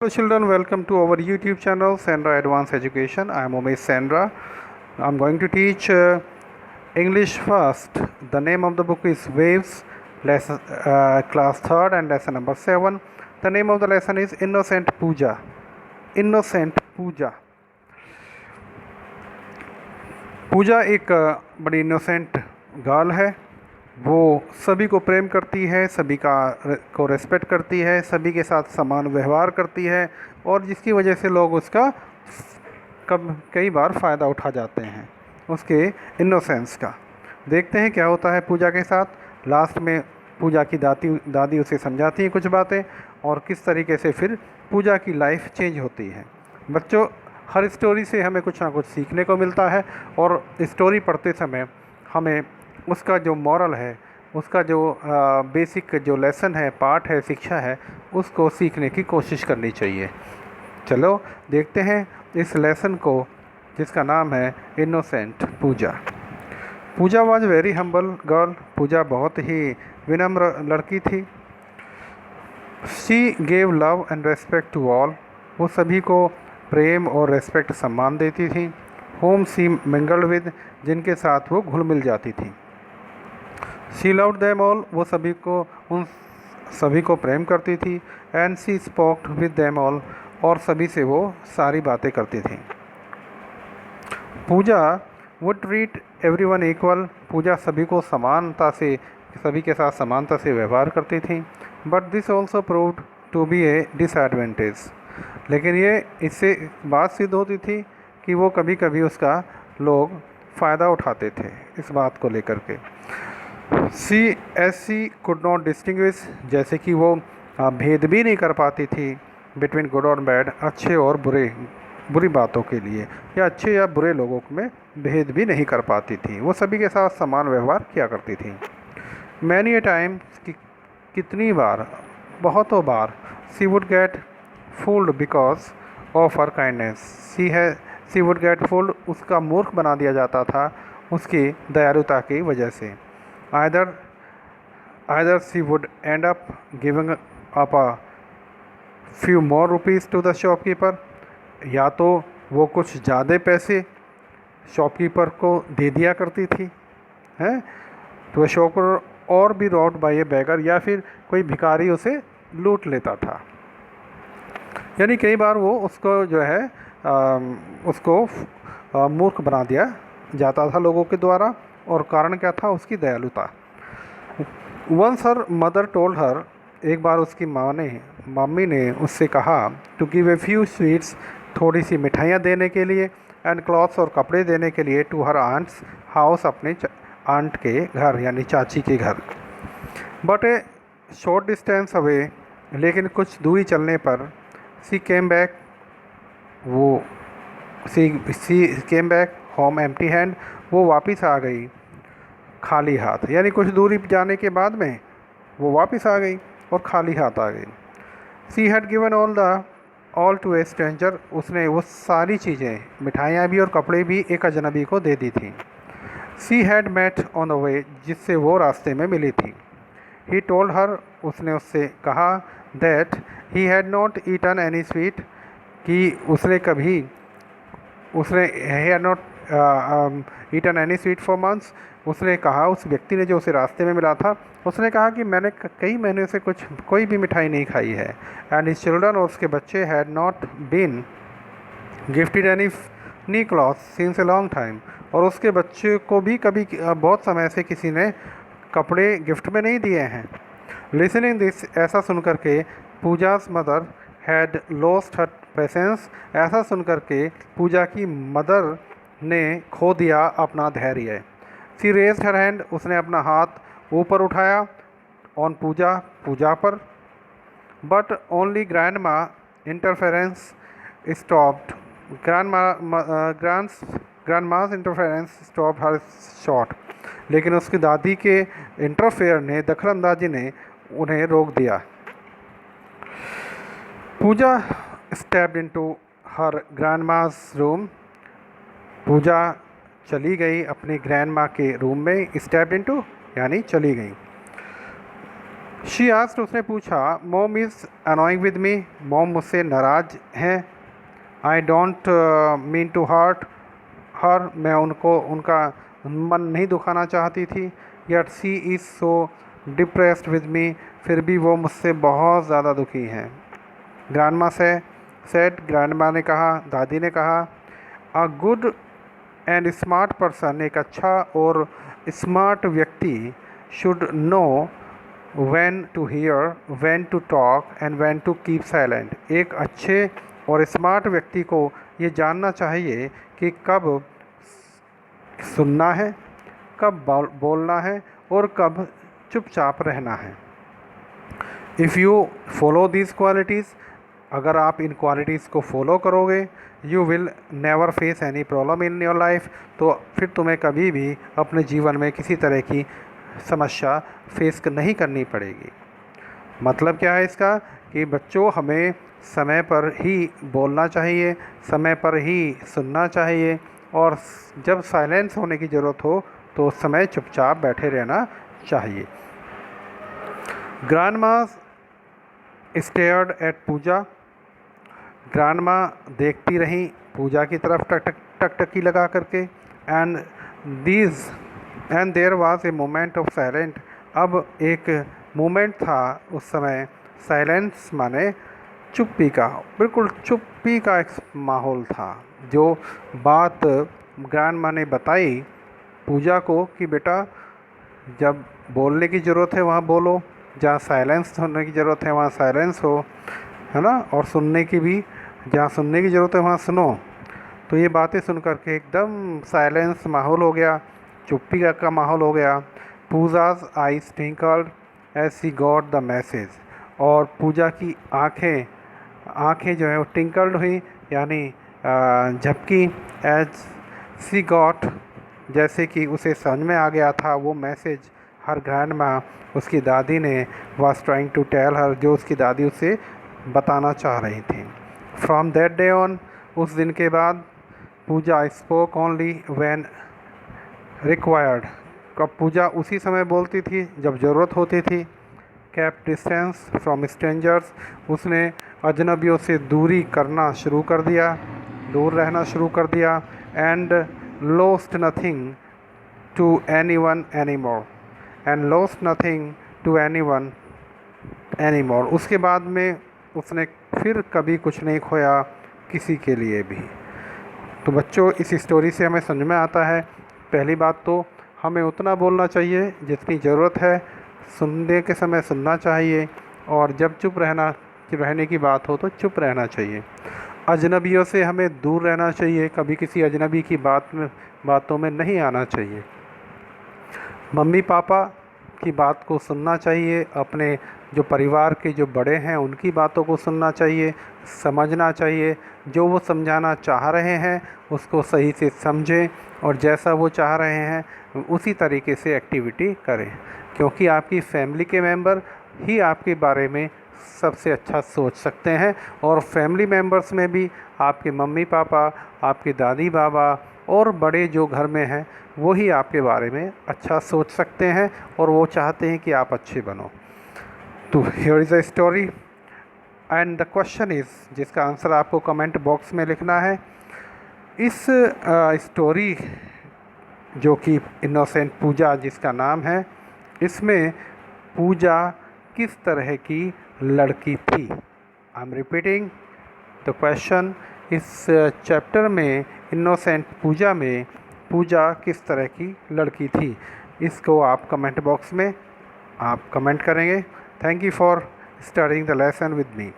Hello children, welcome to our YouTube channel Sandra Advanced Education. I am Umesh Sandra. I am going to teach English first. The name of the book is Waves, lesson, class 3rd and lesson number 7. The name of the lesson is Innocent Pooja. Innocent Pooja. पूजा एक बड़ी innocent girl है। वो सभी को प्रेम करती है, सभी को रेस्पेक्ट करती है, सभी के साथ समान व्यवहार करती है और जिसकी वजह से लोग उसका कई बार फ़ायदा उठा जाते हैं उसके इनोसेंस का। देखते हैं क्या होता है पूजा के साथ। लास्ट में पूजा की दादी उसे समझाती हैं कुछ बातें और किस तरीके से फिर पूजा की लाइफ चेंज होती है। बच्चों, हर स्टोरी से हमें कुछ ना कुछ सीखने को मिलता है और स्टोरी पढ़ते समय हमें उसका जो मॉरल है, उसका जो बेसिक जो लेसन है, पार्ट है, शिक्षा है, उसको सीखने की कोशिश करनी चाहिए। चलो देखते हैं इस लेसन को जिसका नाम है innocent Pooja. Pooja was very humble girl. Pooja बहुत ही विनम्र लड़की थी। She gave love and respect to all. वो सभी को प्रेम और रेस्पेक्ट सम्मान देती थी। होम सी मिंगल्ड विद, जिनके साथ वो घुल मिल जाती थी। शी लव्ड देम ऑल, वो उन सभी को प्रेम करती थी। And she spoked with them all, और सभी से वो सारी बातें करती थी। Puja would treat everyone equal. Puja सभी के साथ समानता से व्यवहार करती थी। But this also proved to be a disadvantage. लेकिन ये इससे बात सिद्ध होती थी कि वो कभी कभी उसका लोग फ़ायदा उठाते थे इस बात को लेकर के। सी कुड नॉट डिस्टिंग्विश, जैसे कि वो भेद भी नहीं कर पाती थी बिटवीन गुड और बैड, अच्छे और बुरी बातों के लिए, या अच्छे या बुरे लोगों में भेद भी नहीं कर पाती थी। वो सभी के साथ समान व्यवहार किया करती थी। मैनी ए टाइम, कितनी बार, बहुतों बार, she would get fooled because of her kindness. She would get fooled, उसका मूर्ख बना दिया जाता था उसकी दयालुता की वजह से। Either she would end up giving up a few more rupees to the shopkeeper, या तो वो कुछ ज़्यादा पैसे शॉपकीपर को दे दिया करती थी, हैं, तो शॉपकीपर और भी रॉब्ड बाय ए बेगर, या फिर कोई भिखारी उसे लूट लेता था। यानी कई बार वो उसको जो है उसको मूर्ख बना दिया जाता था लोगों के द्वारा, और कारण क्या था? उसकी दयालुता। Once her mother told her, एक बार उसकी मम्मी ने उससे कहा to give a few sweets, थोड़ी सी मिठाइयाँ देने के लिए, एंड क्लॉथ्स, और कपड़े देने के लिए, टू हर आंट्स हाउस, अपने आंट के घर यानी चाची के घर। But a short distance away, लेकिन कुछ दूरी चलने पर, she came back home empty hand, वो वापस आ गई खाली हाथ। यानी कुछ दूरी जाने के बाद में वो वापस आ गई और खाली हाथ आ गई। She had given all to a stranger, उसने वो सारी चीज़ें, मिठाइयाँ भी और कपड़े भी, एक अजनबी को दे दी थी। She had met on the way, जिससे वो रास्ते में मिली थी। ही टोल्ड हर, उसने उससे कहा that he had not eaten any sweet, कि उसने had not eaten any sweet for months. उसने कहा, उस व्यक्ति ने जो उसे रास्ते में मिला था, उसने कहा कि मैंने कई महीने से कोई भी मिठाई नहीं खाई है। एंड हिज चिल्ड्रन, और उसके बच्चे, had not been gifted any cloth since a long time, और उसके बच्चे को भी कभी बहुत समय से किसी ने कपड़े गिफ्ट में नहीं दिए हैं। लिसनिंग दिस, ऐसा सुनकर के, Pooja's mother had lost her patience, ऐसा सुनकर के पूजा की मदर ने खो दिया अपना धैर्य। सी रेज्ड हर हैंड, उसने अपना हाथ ऊपर उठाया, ऑन पूजा पर। But only grandma interference stopped, grandma's interference stop her shot, लेकिन उसकी दादी के इंटरफेयर ने, दखलंदाजी ने उन्हें रोक दिया। पूजा स्टेप्ड इनटू हर ग्रैंडमास रूम, पूजा चली गई अपनी ग्रैंड माँ के रूम में। स्टेप्ड इनटू यानी चली गई। शी आस्क्ड, उसने पूछा, mom is annoying with me, mom मुझसे नाराज़ हैं। I don't mean to hurt her, मैं उनका मन नहीं दुखाना चाहती थी। Yet she is so depressed with me, फिर भी वो मुझसे बहुत ज़्यादा दुखी हैं। ग्रैंडमा से सेड, ग्रैंडमा ने कहा, दादी ने कहा, a good and smart person, एक अच्छा और स्मार्ट व्यक्ति, should know when to hear, when to talk and when to keep silent. एक अच्छे और स्मार्ट व्यक्ति को ये जानना चाहिए कि कब सुनना है, कब बोलना है और कब चुपचाप रहना है। If you follow these qualities, अगर आप इन क्वालिटीज़ को फॉलो करोगे, you will never face any problem in your life, तो फिर तुम्हें कभी भी अपने जीवन में किसी तरह की समस्या फेस नहीं करनी पड़ेगी। मतलब क्या है इसका, कि बच्चों हमें समय पर ही बोलना चाहिए, समय पर ही सुनना चाहिए, और जब साइलेंस होने की ज़रूरत हो तो उस समय चुपचाप बैठे रहना चाहिए। Grandma stared at Puja, grandma देखती रहीं पूजा की तरफ टकटकी लगा करके। And there was a moment of silent, अब एक मोमेंट था उस समय, साइलेंस माने चुप्पी का, बिल्कुल चुप्पी का एक माहौल था। जो बात ग्रैंडमा ने बताई पूजा को कि बेटा जब बोलने की ज़रूरत है वहाँ बोलो, जहाँ साइलेंस होने की ज़रूरत है वहाँ साइलेंस हो, है ना, और सुनने की भी, जहाँ सुनने की ज़रूरत है वहाँ सुनो। तो ये बातें सुन करके एकदम साइलेंस माहौल हो गया, चुप्पी का माहौल हो गया। Pooja's eyes twinkled as she got the message, और पूजा की आँखें जो है वो टिंकल्ड हुई, यानी झपकी, एज सी गॉट, जैसे कि उसे समझ में आ गया था वो मैसेज हर ग्रैंडमा, उसकी दादी ने was trying to tell her, जो उसकी दादी उसे बताना चाह रही थी। फ्रॉम दैट डे ऑन, उस दिन के बाद पूजा स्पोक ओनली व्हेन रिक्वायर्ड, कब पूजा उसी समय बोलती थी जब ज़रूरत होती थी। केप्ट डिस्टेंस फ्रॉम स्ट्रेंजर्स, उसने अजनबियों से दूरी करना शुरू कर दिया, दूर रहना शुरू कर दिया। And lost nothing to anyone anymore, and lost nothing to anyone anymore, उसके बाद में उसने फिर कभी कुछ नहीं खोया किसी के लिए भी। तो बच्चों इस स्टोरी से हमें समझ में आता है, पहली बात तो हमें उतना बोलना चाहिए जितनी ज़रूरत है, सुनने के समय सुनना चाहिए, और जब चुप रहने की बात हो तो चुप रहना चाहिए। अजनबियों से हमें दूर रहना चाहिए, कभी किसी अजनबी की बातों में नहीं आना चाहिए। मम्मी पापा की बात को सुनना चाहिए, अपने जो परिवार के जो बड़े हैं उनकी बातों को सुनना चाहिए, समझना चाहिए, जो वो समझाना चाह रहे हैं उसको सही से समझें, और जैसा वो चाह रहे हैं उसी तरीके से एक्टिविटी करें, क्योंकि आपकी फैमिली के मेंबर ही आपके बारे में सबसे अच्छा सोच सकते हैं, और फैमिली मेंबर्स में भी आपके मम्मी पापा, आपके दादी बाबा और बड़े जो घर में हैं वही आपके बारे में अच्छा सोच सकते हैं, और वो चाहते हैं कि आप अच्छे बनो। तो here is a story and the question is, जिसका आंसर आपको कमेंट बॉक्स में लिखना है। इस स्टोरी जो कि इनोसेंट पूजा जिसका नाम है, इसमें पूजा किस तरह की लड़की थी। I am repeating the question, इस चैप्टर में इनोसेंट पूजा में पूजा किस तरह की लड़की थी, इसको आप कमेंट बॉक्स में आप कमेंट करेंगे। Thank you for studying the lesson with me.